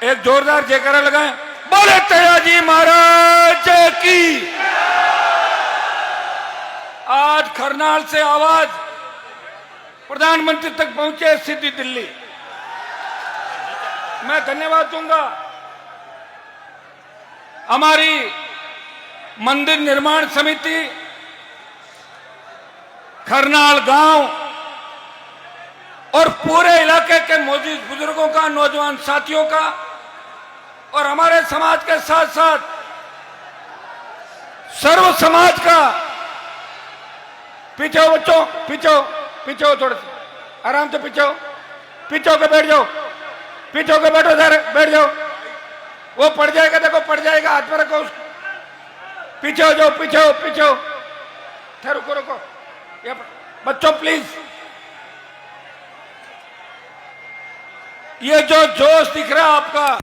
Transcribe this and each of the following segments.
एक जोरदार जयकारा लगाएं। बोले तेजाजी महाराज की। आज करनाल से आवाज प्रधानमंत्री तक पहुंचे, सीधी दिल्ली। मैं धन्यवाद दूंगा हमारी मंदिर निर्माण समिति, करनाल गांव और पूरे इलाके के मौजूद बुजुर्गों का, नौजवान साथियों का, और हमारे समाज के साथ साथ सर्व समाज का। पीछे हो बच्चों, पीछे हो, पीछे हो, थोड़ा सा आराम से पीछे हो, पीछे होकर बैठ जाओ, पीछे होकर बैठो, सर बैठ जाओ। वो पड़ जाएगा, देखो पड़ जाएगा, हाथ में रखो उसको। पीछे हो जाओ, पीछे हो, पीछे हो। रुको रुको, बच्चों प्लीज। ये जो जोश दिख रहा है आपका,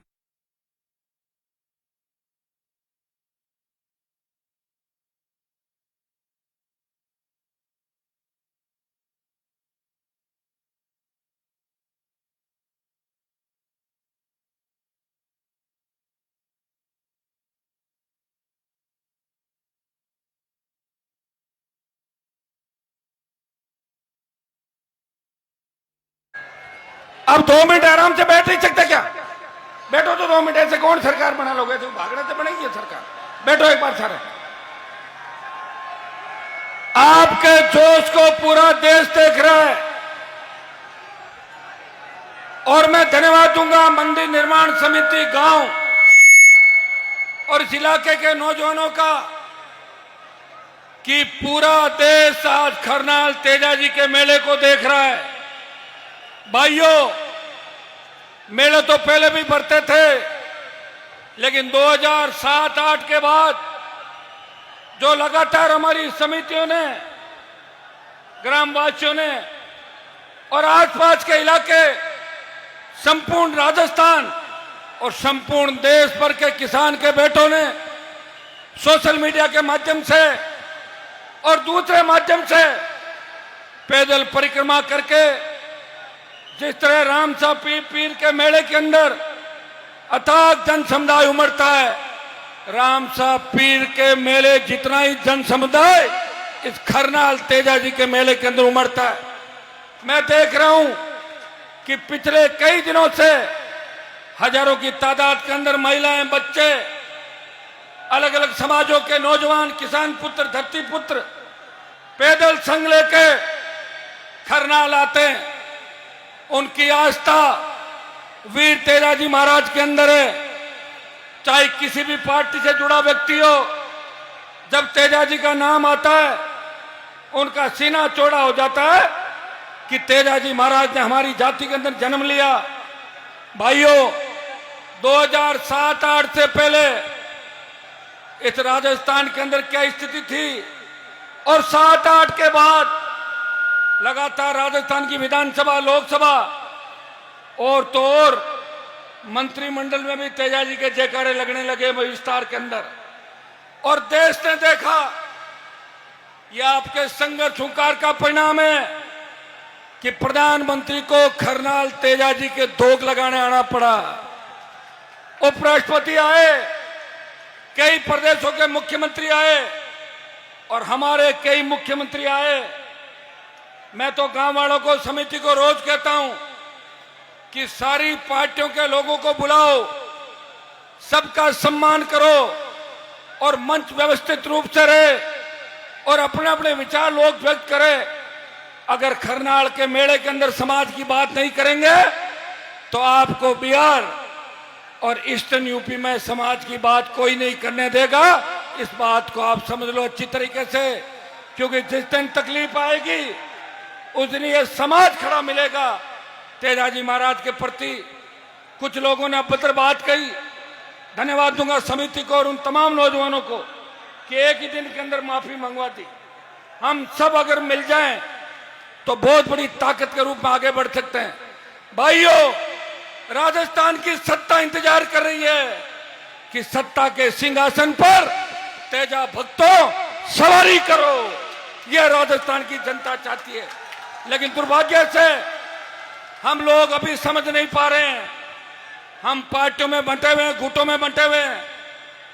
अब 2 मिनट आराम से बैठ नहीं सकते क्या? बैठो तो 2 मिनट। ऐसे कौन सरकार बना लोगे? तो भागने से बनेगी ये सरकार। बैठो एक बार सारे। आपके जोश को पूरा देश देख रहा है और मैं धन्यवाद दूंगा मंदिर निर्माण समिति गांव और इस इलाके के नौजवानों का कि पूरा देश आज करनाल तेजाजी के मेले को देख रहा है। भाइयों, मेले तो पहले भी बढ़ते थे, लेकिन 2007-8 के बाद जो लगातार हमारी समितियों ने, ग्रामवासियों ने और आसपास के इलाके, संपूर्ण राजस्थान और संपूर्ण देश भर के किसान के बेटों ने सोशल मीडिया के माध्यम से और दूसरे माध्यम से पैदल परिक्रमा करके, जिस तरह रामसा पीर के मेले के अंदर अथाक जन समुदाय उमड़ता है, रामसा पीर के मेले जितना ही जन समुदाय इस करनाल तेजाजी के मेले के अंदर उमड़ता है। मैं देख रहा हूं कि पिछले कई दिनों से हजारों की तादाद के अंदर महिलाएं, बच्चे, अलग अलग समाजों के नौजवान, किसान पुत्र, धरती पुत्र पैदल संग लेके करनाल आते हैं। उनकी आस्था वीर तेजाजी महाराज के अंदर है। चाहे किसी भी पार्टी से जुड़ा व्यक्ति हो, जब तेजाजी का नाम आता है उनका सीना चौड़ा हो जाता है कि तेजाजी महाराज ने हमारी जाति के अंदर जन्म लिया। भाइयों, 2007-8 से पहले इस राजस्थान के अंदर क्या स्थिति थी और 7-8 के बाद लगातार राजस्थान की विधानसभा, लोकसभा और तो और मंत्रिमंडल में भी तेजाजी के जयकारे लगने लगे विस्तार के अंदर। और देश ने देखा यह आपके संघर्ष हुंकार का परिणाम है कि प्रधानमंत्री को करनाल तेजाजी के धोख लगाने आना पड़ा। उपराष्ट्रपति आए, कई प्रदेशों के मुख्यमंत्री आए और हमारे कई मुख्यमंत्री आए। मैं तो गांव वालों को, समिति को रोज कहता हूं कि सारी पार्टियों के लोगों को बुलाओ, सबका सम्मान करो और मंच व्यवस्थित रूप से रहे और अपने अपने विचार लोग व्यक्त करें। अगर करनाल के मेले के अंदर समाज की बात नहीं करेंगे तो आपको बिहार और ईस्टर्न यूपी में समाज की बात कोई नहीं करने देगा। इस बात को आप समझ लो अच्छी तरीके से, क्योंकि जिस दिन तकलीफ आएगी उस दिन ये समाज खड़ा मिलेगा तेजाजी महाराज के प्रति। कुछ लोगों ने अभद्र बात कही, धन्यवाद दूंगा समिति को और उन तमाम नौजवानों को कि एक ही दिन के अंदर माफी मंगवा दी। हम सब अगर मिल जाएं तो बहुत बड़ी ताकत के रूप में आगे बढ़ सकते हैं। भाइयों, राजस्थान की सत्ता इंतजार कर रही है कि सत्ता के सिंहासन पर तेजा भक्तों सवारी करो, यह राजस्थान की जनता चाहती है। लेकिन दुर्भाग्य से हम लोग अभी समझ नहीं पा रहे हैं हम पार्टियों में बंटे हुए हैं, गुटों में बंटे हुए हैं।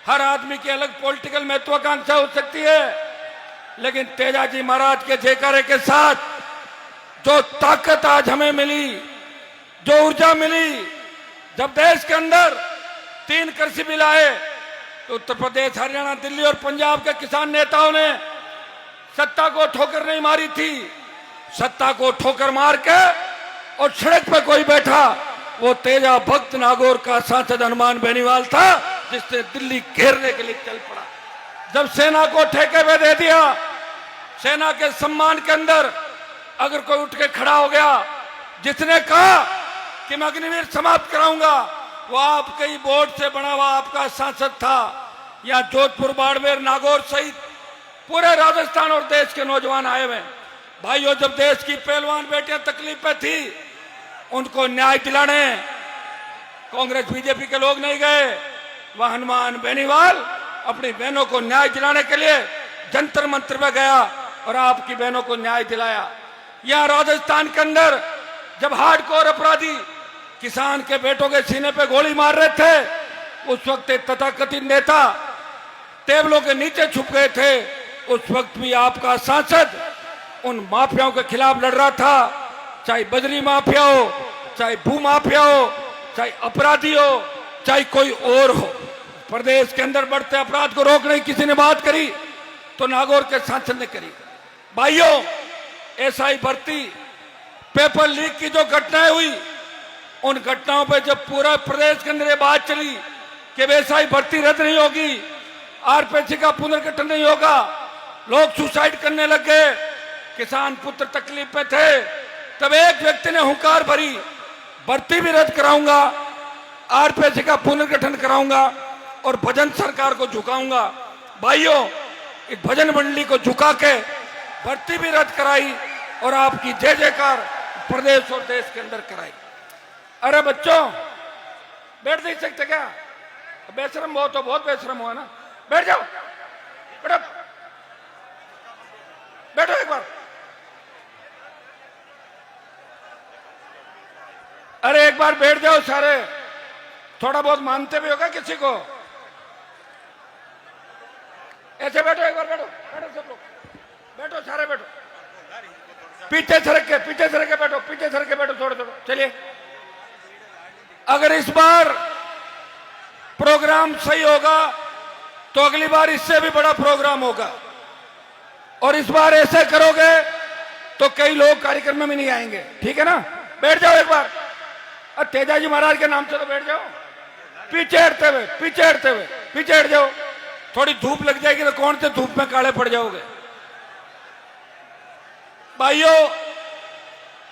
हर आदमी की अलग पॉलिटिकल महत्वाकांक्षा हो सकती है, लेकिन तेजाजी महाराज के जयकारे के साथ जो ताकत आज हमें मिली, जो ऊर्जा मिली, जब देश के अंदर 3 कृषि बिल आए तो उत्तर प्रदेश, हरियाणा, दिल्ली और पंजाब के किसान नेताओं ने सत्ता को ठोकर नहीं मारी थी। सत्ता को ठोकर मार के और सड़क पे कोई बैठा, वो तेजा भक्त नागौर का सांसद हनुमान बेनीवाल था, जिसने दिल्ली घेरने के लिए चल पड़ा। जब सेना को ठेके पे दे दिया, सेना के सम्मान के अंदर अगर कोई उठ के खड़ा हो गया, जिसने कहा कि मैं अग्निवीर समाप्त कराऊंगा, वो आपके ही बोर्ड से बना हुआ आपका सांसद था। यहाँ जोधपुर, बाड़मेर, नागौर सहित पूरे राजस्थान और देश के नौजवान आए हुए। भाइयों, जब देश की पहलवान बेटियां तकलीफ पे थी, उनको न्याय दिलाने कांग्रेस बीजेपी के लोग नहीं गए। वह हनुमान बेनीवाल अपनी बहनों को न्याय दिलाने के लिए जंतर मंत्र में गया और आपकी बहनों को न्याय दिलाया। यहाँ राजस्थान के अंदर जब हार्डकोर अपराधी किसान के बेटों के सीने पे गोली मार रहे थे, उस वक्त एक तथाकथित नेता टेबलों के नीचे छुप गए थे। उस वक्त भी आपका सांसद उन माफियाओं के खिलाफ लड़ रहा था, चाहे बजरी माफिया हो, चाहे भू माफिया हो, चाहे अपराधी हो, चाहे कोई और हो। प्रदेश के अंदर बढ़ते अपराध को रोकने की किसी ने बात करी तो नागौर के सांसद ने करी। भाइयों, एसआई भर्ती, पेपर लीक की जो घटनाएं हुई, उन घटनाओं पर जब पूरा प्रदेश के अंदर ये बात चली कि एसआई भर्ती रद्द नहीं होगी, आरपीसी का पुनर्गठन नहीं होगा, लोग सुसाइड करने लग गए, किसान पुत्र तकलीफ में थे, तब एक व्यक्ति ने हुंकार भरी, भर्ती भी रद्द कराऊंगा, आरपीसी का पुनर्गठन कराऊंगा और भजन सरकार को झुकाऊंगा। भाइयों, इस भजन मंडली को झुका के भर्ती भी रद्द कराई और आपकी जय जयकार प्रदेश और देश के अंदर कराई। अरे बच्चों, बैठ नहीं सकते क्या? बेशरम बहुत हो, बहुत बेशरम हुआ ना। बैठ जाओ, बैठो, बैठो एक बार। अरे एक बार बैठ जाओ सारे, थोड़ा बहुत मानते भी होगा किसी को। ऐसे बैठो, एक बार बैठो, बैठो सब लोग, बैठो सारे, बैठो, पीछे सरक के बैठो, पीछे सरक के बैठो, थोड़ा थोड़ा। चलिए, अगर इस बार प्रोग्राम सही होगा तो अगली बार इससे भी बड़ा प्रोग्राम होगा, और इस बार ऐसे करोगे तो कई लोग कार्यक्रम में नहीं आएंगे। ठीक है ना? बैठ जाओ एक बार। तेजाजी महाराज के नाम से तो बैठ जाओ। पीछे हटते हुए, पीछे हटते हुए, पीछे हट जाओ। थोड़ी धूप लग जाएगी तो कौन से धूप में काले पड़ जाओगे। भाइयों,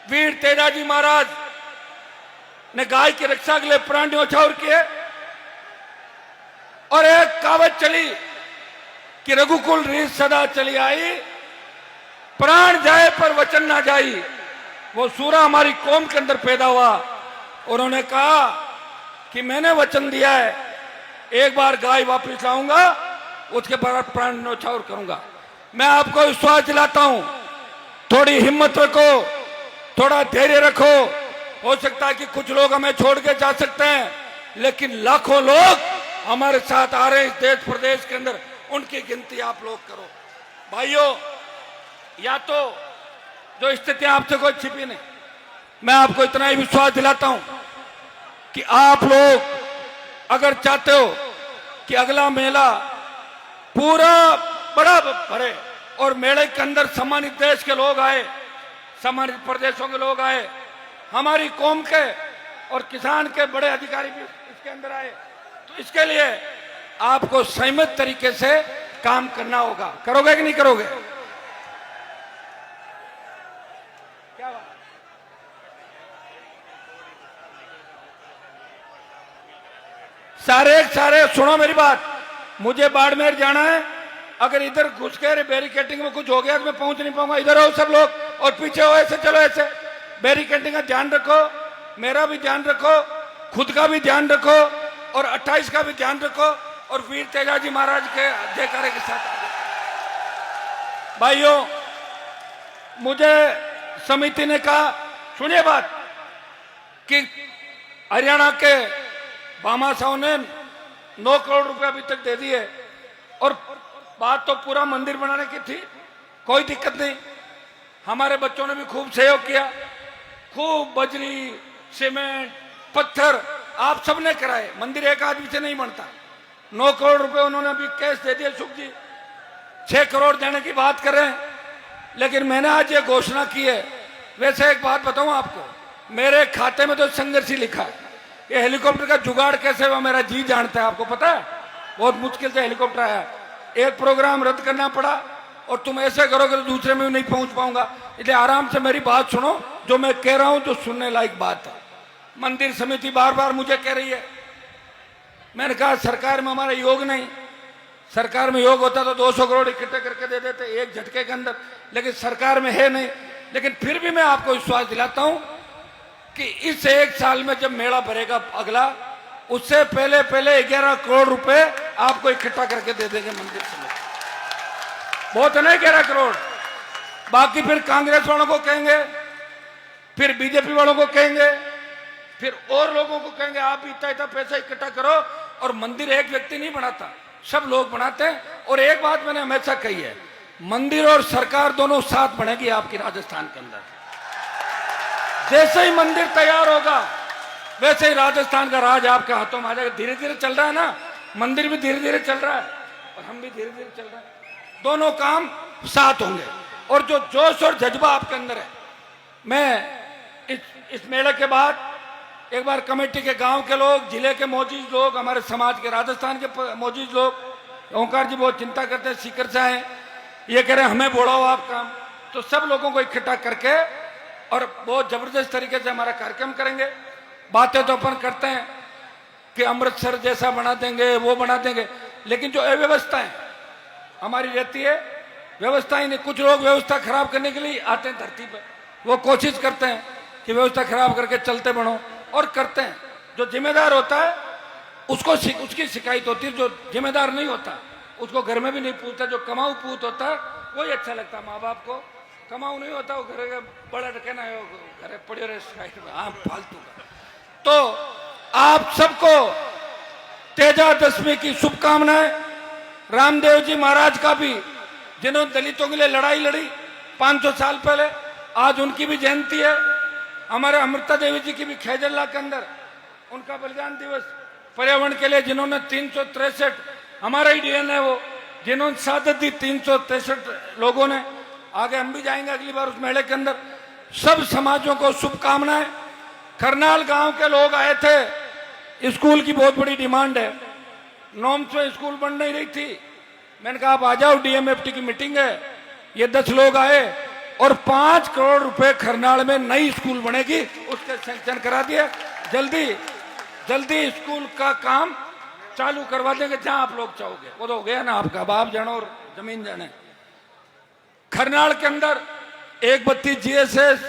वीर तेजाजी महाराज ने गाय की रक्षा के लिए प्राण न्यौछावर किए, और एक कहावत चली कि रघुकुल रीत सदा चली आई, प्राण जाए पर वचन ना जाई। वो सूरा हमारी कौम के अंदर पैदा हुआ। उन्होंने कहा कि मैंने वचन दिया है, एक बार गाय वापस लाऊंगा, उसके बाद प्राण न्यौछावर करूंगा। मैं आपको विश्वास दिलाता हूं, थोड़ी हिम्मत रखो, थोड़ा धैर्य रखो। हो सकता है कि कुछ लोग हमें छोड़ के जा सकते हैं, लेकिन लाखों लोग हमारे साथ आ रहे हैं इस देश प्रदेश के अंदर, उनकी गिनती आप लोग करो। भाइयों, या तो जो स्थितियां आपसे कोई छिपी नहीं, मैं आपको इतना ही विश्वास दिलाता हूं कि आप लोग अगर चाहते हो कि अगला मेला पूरा बड़ा भरे और मेले के अंदर सम्मानित देश के लोग आए, सम्मानित प्रदेशों के लोग आए, हमारी कौम के और किसान के बड़े अधिकारी भी इसके अंदर आए, तो इसके लिए आपको संयमित तरीके से काम करना होगा। करोगे कि नहीं करोगे? क्या बात? सारे सुनो मेरी बात। मुझे बाड़मेर जाना है, अगर इधर घुस के बैरिकेडिंग में कुछ हो गया तो मैं पहुंच नहीं पाऊंगा। इधर आओ सब लोग, और पीछे हो, ऐसे चलो, ऐसे। बैरिकेडिंग का ध्यान रखो, मेरा भी ध्यान रखो, खुद का भी ध्यान रखो, और 28 का भी ध्यान रखो, और वीर तेजाजी महाराज के जयकारे के साथ। भाइयों, मुझे समिति ने कहा, सुनिए बात, कि हरियाणा के भामा साहू ने 9 करोड़ रुपए अभी तक दे दिए। और बात तो पूरा मंदिर बनाने की थी, कोई दिक्कत नहीं। हमारे बच्चों ने भी खूब सहयोग किया, खूब बजरी, सीमेंट, पत्थर आप सबने कराए। मंदिर एक आदमी से नहीं बनता। 9 करोड़ रुपए उन्होंने अभी कैश दे दिए। सुख जी 6 करोड़ देने की बात कर रहे हैं, लेकिन मैंने आज ये घोषणा की है। वैसे एक बात बताऊं आपको, मेरे खाते में तो संघर्ष ही लिखा है। ये हेलीकॉप्टर का जुगाड़ कैसे हुआ मेरा जी जानता है, आपको पता है। बहुत मुश्किल से हेलीकॉप्टर आया, एक प्रोग्राम रद्द करना पड़ा, और तुम ऐसे करोगे तो दूसरे में भी नहीं पहुंच पाऊंगा। इसलिए आराम से मेरी बात सुनो, जो मैं कह रहा हूं जो सुनने लायक बात है। मंदिर समिति बार बार मुझे कह रही है, मैंने कहा सरकार में हमारा योग नहीं। सरकार में योग होता तो 200 करोड़ इकट्ठे करके दे देते एक झटके के अंदर, लेकिन सरकार में है नहीं। लेकिन फिर भी मैं आपको विश्वास दिलाता हूं कि इस 1 साल में जब मेला भरेगा अगला, उससे पहले 11 करोड़ रुपए आपको इकट्ठा करके दे देंगे मंदिर समिति। बहुत है ना 11 करोड़। बाकी फिर कांग्रेस वालों को कहेंगे, फिर बीजेपी वालों को कहेंगे, फिर और लोगों को कहेंगे आप इतना पैसा इकट्ठा करो। और मंदिर एक व्यक्ति नहीं बनाता, सब लोग बनाते हैं। और एक बात मैंने हमेशा कही है, मंदिर और सरकार दोनों साथ बनेगी आपकी राजस्थान के अंदर। जैसे ही मंदिर तैयार होगा वैसे ही राजस्थान का राज आपके हाथों में आ जाएगा। धीरे धीरे चल रहा है ना, मंदिर भी धीरे धीरे चल रहा है और हम भी धीरे धीरे चल रहे हैं। दोनों काम साथ होंगे। और जो जोश और जज्बा आपके अंदर है, मैं इस मेले के बाद एक बार कमेटी के गांव के लोग, जिले के मौजूद लोग, हमारे समाज के राजस्थान के मौजूद लोग, ओंकार जी बहुत चिंता करते हैं, सीकर से आए, ये कह रहे हैं हमें बोलाओ आप काम। तो सब लोगों को इकट्ठा करके और बहुत जबरदस्त तरीके से हमारा कार्यक्रम करेंगे। बातें तो अपन करते हैं कि अमृतसर जैसा बना देंगे, वो बना देंगे, लेकिन जो अव्यवस्थाएं हमारी रहती है, व्यवस्था ही नहीं। कुछ लोग व्यवस्था खराब करने के लिए आते हैं धरती पर, वो कोशिश करते हैं कि व्यवस्था खराब करके चलते बढ़ो, और करते हैं। जो जिम्मेदार होता है उसको उसकी शिकायत होती है, जो जिम्मेदार नहीं होता उसको घर में भी नहीं पूछता। जो कमाऊ पूत होता है वही अच्छा लगता है माँ बाप को। कमाऊ नहीं होता वो घर का बड़ा कहना है, घर पड़े रहे साइड में, हाँ फालतू का। तो आप सबको तेजा दशमी की शुभकामनाएं। रामदेव जी महाराज का भी, जिन्होंने दलितों के लिए लड़ाई लड़ी 500 साल पहले, आज उनकी भी जयंती है। हमारे अमृता देवी जी की भी खैजल्ला के अंदर उनका बलिदान दिवस। पर्यावरण के लिए जिन्होंने 363, हमारा ही डीएन है वो, जिन्होंने शहादत दी 363 लोगों ने। आगे हम भी जाएंगे अगली बार उस मेले के अंदर। सब समाजों को शुभकामनाएं। करनाल गांव के लोग आए थे, स्कूल की बहुत बड़ी डिमांड है, नॉर्म्स में स्कूल बन नहीं रही थी। मैंने कहा आप आ जाओ, डीएमएफटी की मीटिंग है। ये 10 लोग आए और 5 करोड़ रुपए खरनाल में नई स्कूल बनेगी, उसके सैंक्शन करा दिए। जल्दी जल्दी स्कूल का काम चालू करवा देंगे जहां आप लोग चाहोगे। वो तो हो गया ना आपका, अब आप जानो और जमीन जाने। खरनाल के अंदर 132 जीएसएस,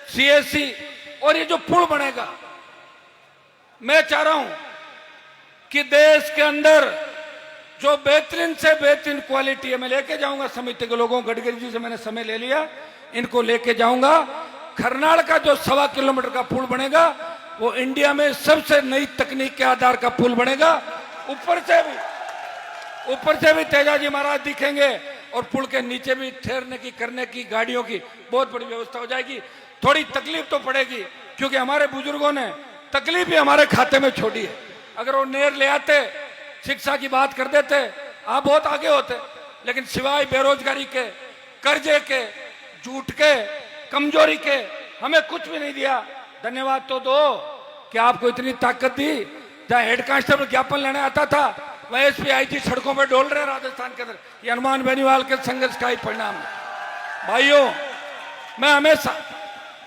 सीएससी और ये जो पुल बनेगा, मैं चाह रहा हूं कि देश के अंदर जो बेहतरीन से बेहतरीन क्वालिटी है, मैं लेके जाऊंगा समिति के लोगों, गडकरी जी से मैंने समय ले लिया, इनको लेके जाऊंगा। खरनाल का जो 1.25 किलोमीटर का पुल बनेगा वो इंडिया में सबसे नई तकनीक के आधार का पुल बनेगा। ऊपर से भी तेजाजी महाराज दिखेंगे और पुल के नीचे भी ठहरने की, करने की, गाड़ियों की बहुत बड़ी व्यवस्था हो जाएगी। थोड़ी तकलीफ तो पड़ेगी क्योंकि हमारे बुजुर्गों ने तकलीफ ही हमारे खाते में छोड़ी है। अगर वो नेर ले आते, शिक्षा की बात कर देते, आप बहुत आगे होते। लेकिन सिवाय बेरोजगारी के, कर्जे के, झूठ के, कमजोरी के हमें कुछ भी नहीं दिया। धन्यवाद तो दो कि आपको इतनी ताकत दी। जहां हेड कांस्टेबल ज्ञापन लेने आता था, वह एसपी आईजी सड़कों पर डोल रहे राजस्थान के अंदर। ये हनुमान बेनीवाल के संघर्ष का ही परिणाम है। भाइयों, मैं हमेशा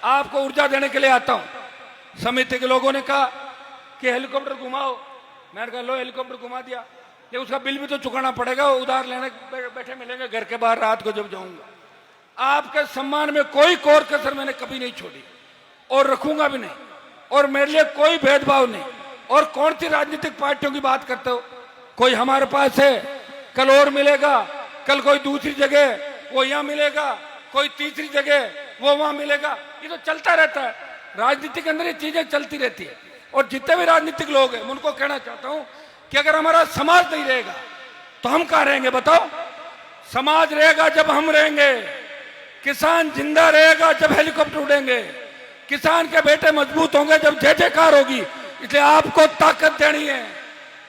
आपको ऊर्जा देने के लिए आता हूं। समिति के लोगों ने कहा कि हेलीकॉप्टर घुमाओ, मैंने कहा लो हेलीकॉप्टर घुमा दिया, ये उसका बिल भी तो चुकाना पड़ेगा। उधार लेने बैठे मिलेंगे घर के बाहर रात को जब जाऊंगा। आपके सम्मान में कोई कोर कसर मैंने कभी नहीं छोड़ी और रखूंगा भी नहीं, और मेरे लिए कोई भेदभाव नहीं। और कौन सी राजनीतिक पार्टियों की बात करते हो? कोई हमारे पास है, कल और मिलेगा, कल कोई दूसरी जगह वो यहां मिलेगा, कोई तीसरी जगह वो वहां मिलेगा। ये तो चलता रहता है, राजनीति के अंदर ये चीजें चलती रहती है। और जितने भी राजनीतिक लोग हैं उनको कहना चाहता हूं कि अगर हमारा समाज नहीं रहेगा तो हम कहां रहेंगे बताओ? समाज रहेगा जब हम रहेंगे, किसान जिंदा रहेगा जब हेलीकॉप्टर उड़ेंगे, किसान के बेटे मजबूत होंगे जब जय जयकार होगी। इसलिए आपको ताकत देनी है,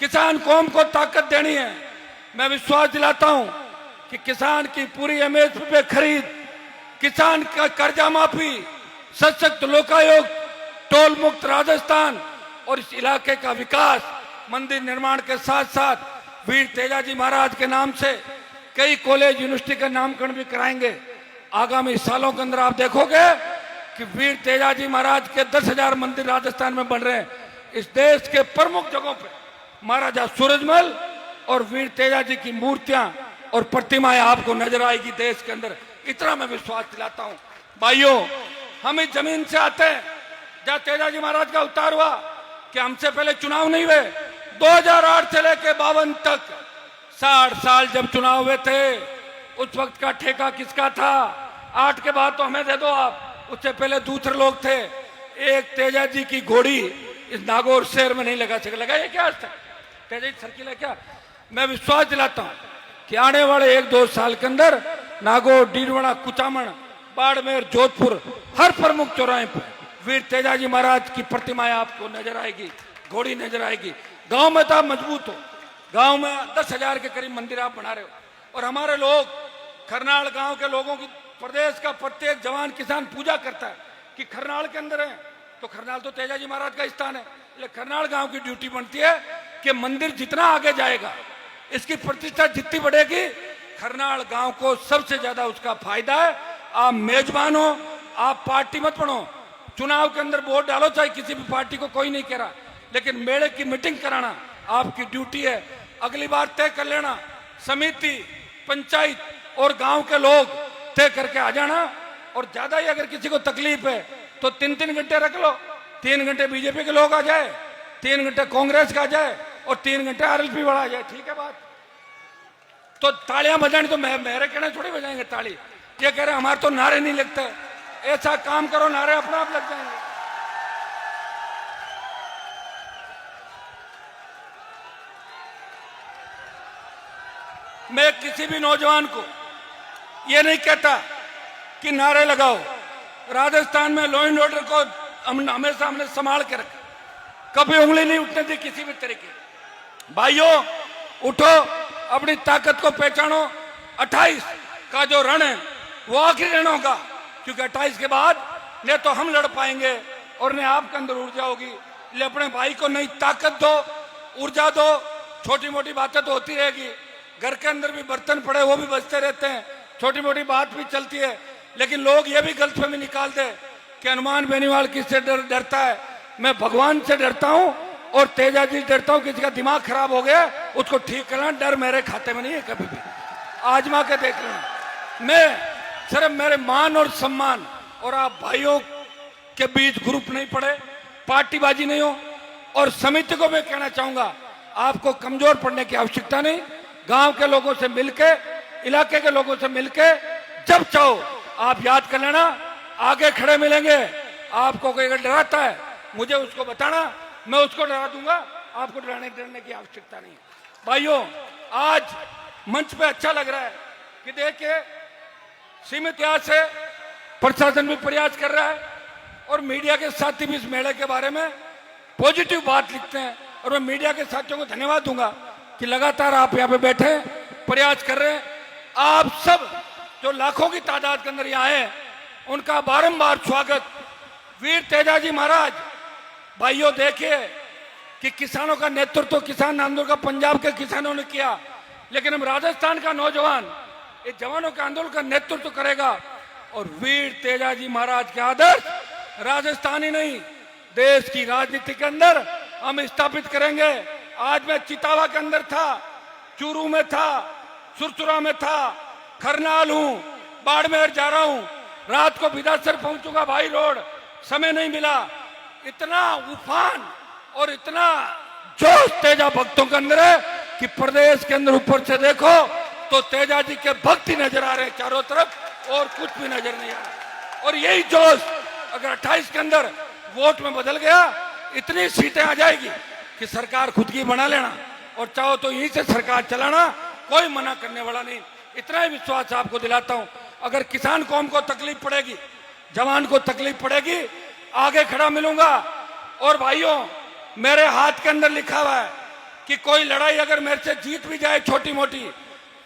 किसान कौम को ताकत देनी है। मैं विश्वास दिलाता हूं कि किसान की पूरी एमएसपी पे खरीद, किसान का कर्जा माफी, सशक्त लोकायुक्त, टोल मुक्त राजस्थान और इस इलाके का विकास, मंदिर निर्माण के साथ साथ वीर तेजाजी महाराज के नाम से कई कॉलेज यूनिवर्सिटी का नामकरण भी कराएंगे। आगामी सालों के अंदर आप देखोगे कि वीर तेजाजी महाराज के 10,000 मंदिर राजस्थान में बन रहे हैं। इस देश के प्रमुख जगहों पे महाराजा सूरजमल और वीर तेजाजी की मूर्तियां और प्रतिमाएं आपको नजर आएगी देश के अंदर। इतना मैं विश्वास दिलाता हूं। भाइयों, हम इस जमीन से आते हैं जहां तेजाजी महाराज का अवतार हुआ। कि हमसे पहले चुनाव नहीं हुए? 2008 से लेकर 52 तक 60 साल जब चुनाव हुए थे, उस वक्त का ठेका किसका था? 8 के बाद तो हमें दे दो आप, उससे पहले दूसरे लोग थे। एक तेजाजी की घोड़ी इस नागौर शहर में नहीं लगा सके। लगाइए क्या आज तक? तेजाजी सर्किल है क्या? मैं विश्वास दिलाता हूं कि आने वाले 1-2 साल के अंदर नागौर, डीडवाना, कुचामन, बाड़मेर, जोधपुर, हर प्रमुख चौराहे पर वीर तेजाजी महाराज की प्रतिमाएं आपको नजर आएगी, घोड़ी नजर आएगी। गांव में तो आप मजबूत हो, गांव में 10,000 के करीब मंदिर आप बना रहे हो। और हमारे लोग, खरनाल गांव के लोगों की, प्रदेश का प्रत्येक जवान किसान पूजा करता है कि खरनाल के अंदर है तो खरनाल तो तेजाजी महाराज का स्थान है। इसलिए खरनाल गांव की ड्यूटी बनती है कि मंदिर जितना आगे जाएगा, इसकी प्रतिष्ठा जितनी बढ़ेगी, खरनाल गांव को सबसे ज्यादा उसका फायदा है। आप मेजबान हो, आप पार्टी मत बनो। चुनाव के अंदर वोट डालो, चाहे किसी भी पार्टी को, कोई नहीं कह रहा, लेकिन मेले की मीटिंग कराना आपकी ड्यूटी है। अगली बार तय कर लेना, समिति, पंचायत और गांव के लोग तय करके आ जाना। और ज्यादा ही अगर किसी को तकलीफ है तो 3-3 घंटे रख लो। 3 घंटे बीजेपी के लोग आ जाए, 3 घंटे कांग्रेस का आ जाए और 3 घंटे आरएलपी वाला आ जाए। ठीक है बात? तो तालियां बजानी तो मेरे कहने थोड़ी बजाएंगे ताली। ये कह रहे हमारे तो नारे नहीं लगते। ऐसा काम करो, नारे अपना आप लग जाएंगे। मैं किसी भी नौजवान को ये नहीं कहता कि नारे लगाओ। राजस्थान में लॉ एंड ऑर्डर को हमेशा हमने संभाल के रखा, कभी उंगली नहीं उठने दी किसी भी तरीके। भाइयों, उठो, अपनी ताकत को पहचानो। 28 का जो रण है वो आखिरी रण होगा, क्योंकि 28 के बाद न तो हम लड़ पाएंगे और न आपके अंदर ऊर्जा होगी। इसलिए अपने भाई को नई ताकत दो, ऊर्जा दो। छोटी मोटी बातें तो होती रहेगी, घर के अंदर भी बर्तन पड़े वो भी बजते रहते हैं, छोटी मोटी बात भी चलती है। लेकिन लोग ये भी गलतफहमी निकाल दे कि हनुमान बेनीवाल किससे डरता है। मैं भगवान से डरता हूं और तेजाजी से डरता हूं। किसी का दिमाग खराब हो गया उसको ठीक करना, डर मेरे खाते में नहीं है। कभी भी आजमा के देख लेना। मैं सिर्फ मेरे मान और सम्मान और आप भाइयों के बीच ग्रुप नहीं पड़े, पार्टीबाजी नहीं हो। और समिति को मैं कहना चाहूंगा, आपको कमजोर पड़ने की आवश्यकता नहीं। गांव के लोगों से मिलके, इलाके के लोगों से मिलके जब चाहो आप याद कर लेना, आगे खड़े मिलेंगे। आपको कोई अगर डराता है मुझे उसको बताना, मैं उसको डरा दूंगा। आपको डरने की आवश्यकता नहीं। भाइयों, आज मंच पे अच्छा लग रहा है कि देखिए सीमित यहाँ से प्रशासन भी प्रयास कर रहा है और मीडिया के साथी भी इस मेले के बारे में पॉजिटिव बात लिखते हैं। और मैं मीडिया के साथियों को धन्यवाद दूंगा कि लगातार आप यहाँ पे बैठे प्रयास कर रहे हैं। आप सब जो लाखों की तादाद के अंदर यहाँ आए, उनका बारंबार स्वागत। वीर तेजाजी महाराज, भाइयों देखिए कि किसानों का नेतृत्व, किसान आंदोलन का पंजाब के किसानों ने किया, लेकिन हम राजस्थान का नौजवान इस जवानों के आंदोलन का नेतृत्व करेगा। और वीर तेजाजी महाराज के आदर्श राजस्थान ही नहीं, देश की राजनीति के अंदर हम स्थापित करेंगे। आज मैं चितावा के अंदर था, चूरू में था, सुरसुरा में था, खरनाल हूं, बाड़मेर जा रहा हूं, रात को बिदासर पहुंचूंगा। भाई रोड समय नहीं मिला। इतना उफान और इतना जोश तेजा भक्तों के अंदर है कि प्रदेश के अंदर ऊपर से देखो तो तेजाजी के भक्त ही नजर आ रहे हैं चारों तरफ, और कुछ भी नजर नहीं आ रहा। और यही जोश अगर 28 के अंदर वोट में बदल गया, इतनी सीटें आ जाएगी कि सरकार खुद की बना लेना, और चाहो तो यहीं से सरकार चलाना, कोई मना करने वाला नहीं। इतना ही विश्वास आपको दिलाता हूं। अगर किसान कौम को तकलीफ पड़ेगी, जवान को तकलीफ पड़ेगी, आगे खड़ा मिलूंगा। और भाइयों, मेरे हाथ के अंदर लिखा हुआ है कि कोई लड़ाई अगर मेरे से जीत भी जाए छोटी मोटी,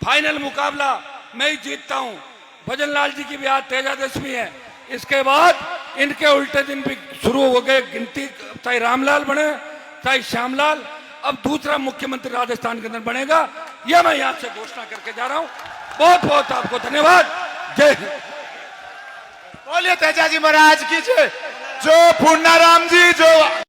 फाइनल मुकाबला मैं ही जीतता हूं। भजन लाल जी की भी आज तेजादशमी है, इसके बाद इनके उल्टे दिन भी शुरू हो गए गिनती, चाहे रामलाल बने चाहे श्यामलाल, अब दूसरा मुख्यमंत्री राजस्थान के अंदर बनेगा, यह मैं यहां से घोषणा करके जा रहा हूं। बहुत बहुत आपको धन्यवाद। जय हिंद। बोलिए तेजाजी महाराज की जय। जो पूर्णाराम जी जो